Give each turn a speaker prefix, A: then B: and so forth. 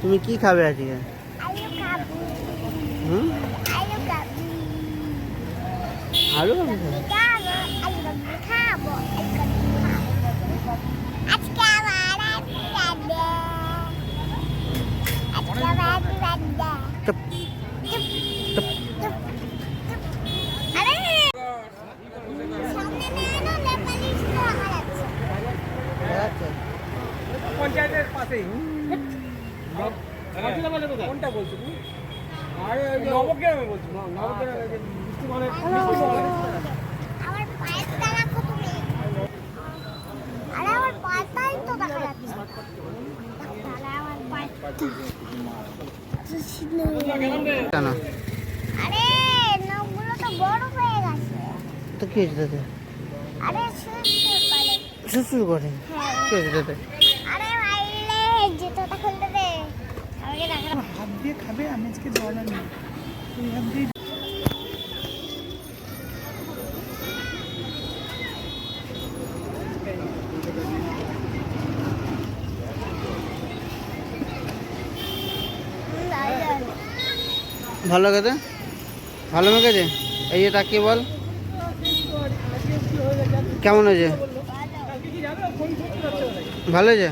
A: তুমি কি খাবে আজকে? হুম, আলু
B: পঞ্চায়েতের পাশেই কোনটা বলছো তুমি? নবগ্রামে বলছো?
A: কেন
C: আরে নখগুলো তো বড় হয়ে গেছে।
A: তো কি হয়েছে তাতে?
C: আরে
A: শুশুর করে কি হয়েছে তাতে?
C: আরে মাইলে জুতোটা খুলতে দে আমাকে দেখা।
B: হাত দিয়ে খাবে, আমি আজকে জল আনি তুই হাত দিয়ে।
A: ভালো খেতে, ভালো মেখেছে। এই যে তাকিয়ে বল কেমন হয়েছে? ভালো হয়েছে।